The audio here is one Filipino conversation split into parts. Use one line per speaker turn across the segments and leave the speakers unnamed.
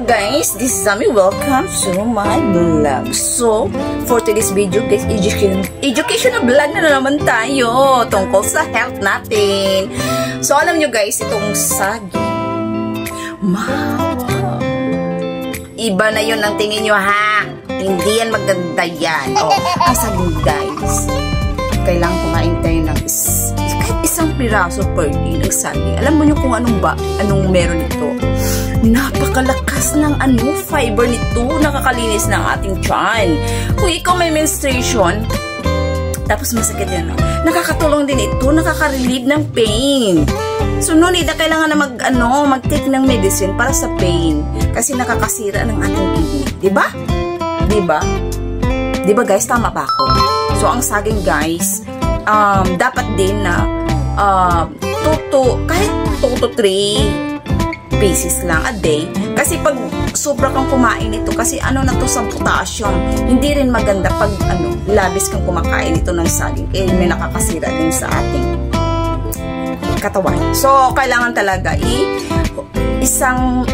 Hello guys, this is Ami. Welcome to my vlog. So, for today's video guys, educational vlog na naman tayo tungkol sa health natin. So, alam nyo guys, itong saging, mawa. Iba na yun ang tingin nyo ha. Hindi yan maganda yan. O, ang saging guys, kailangan kumain tayo ng kahit isang piraso per day ng saging. Alam mo nyo kung anong meron ito? Napakalakas ng fiber nito, nakakalinis ng ating tiyan. Kung ikaw may menstruation, tapos masakit yan, nakakatulong din ito, nakaka-relieve ng pain. So, no need na kailangan na mag-take ng medicine para sa pain. Kasi nakakasira ng ating kidney. Diba? Diba? Diba guys, tama ba ako? So, ang saging guys, dapat din na kahit 2 to 3 pieces lang a day. Kasi pag sobra kang kumain ito, kasi na to sa potassium, hindi rin maganda pag labis kang kumakain ito ng saging. May nakakasira din sa ating katawan. So, kailangan talaga isang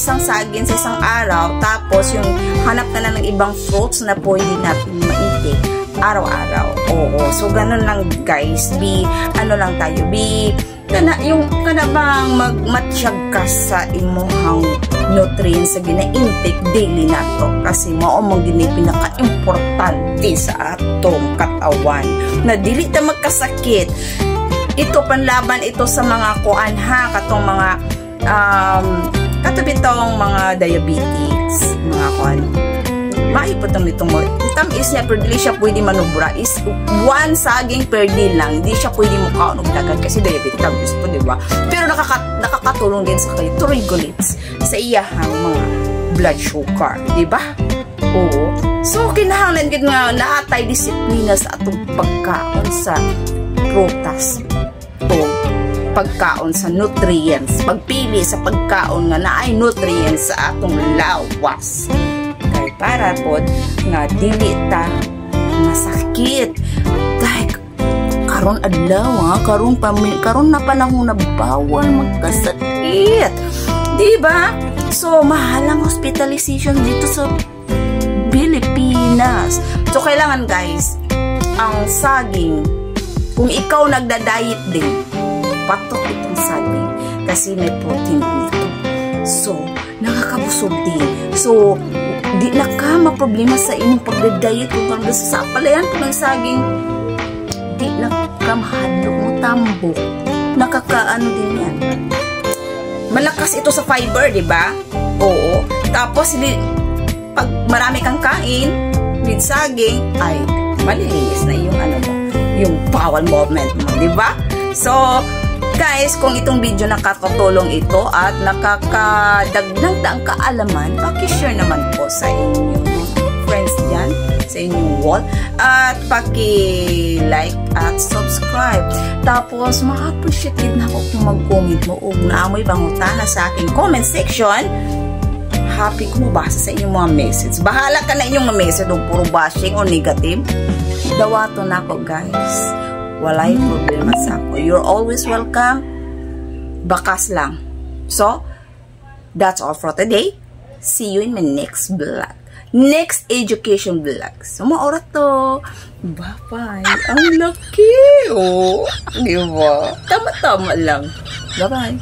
saging sa isang araw, tapos yung hanap na ng ibang fruits na pwede natin maintake araw-araw. Oo. So, ganun lang guys. Kana bang magmatsyag ka sa imuhang nutrients sa gina-intake daily na to. Kasi mao mong pinaka-importante sa atong katawan. Na dili ta magkasakit. Ito panlaban ito sa mga katong mga katubitong mga diabetes, mga maipotong nitong mo. Tamis niya, pero di siya pwede manubra. Is one saging per day lang. Di siya pwede mo kaon og dagan kasi diabetes tamis po, diba? Pero nakakatulong din sa kayo to regulate sa iyahang mga blood sugar, diba? Oo. So, kinahanglan gid nga naatay disiplina sa atong pagkaon sa prutas o pagkaon sa nutrients. Pagpili sa pagkaon nga naay nutrients sa atong lawas. Para po nga dili ta masakit. Dahil karon adlaw karon na panahon na bawal magkasakit. Diba? So, mahal ang hospitalization dito sa Pilipinas. So, kailangan guys, ang saging, kung ikaw nagda-diet din, patok itong saging kasi may protein nito. So, nakakabusog din. So, di na ka maproblema sa imong pagda-diet kung kung sa palayan po ng saging, di na ka mahadlok mo tambok. Nakakaano din yan. Malakas ito sa fiber, di ba? Oo. Tapos, pag marami kang kain with saging, ay malilinis na yung yung bowel movement mo, di ba? So, guys, kung itong video nakakatulong ito at nakakadagdag ang kaalaman, paki-share naman po sa inyong friends dyan, sa inyong wall, at paki-like at subscribe. Tapos, ma-appreciate na ako kung mag-comment mo o naamoy bangutana sa aking comment section. Happy ko mabasa sa inyong mga message. Bahala ka na inyong mga message o puro bashing o negative. Dawato na ako, guys. Walay problema sa ako. You're always welcome. Bakas lang. So, that's all for today. See you in my next vlog. Next education vlog. So, maoras to. Bye-bye. Ang laki. Oh, di ba? Tama-tama lang. Bye-bye.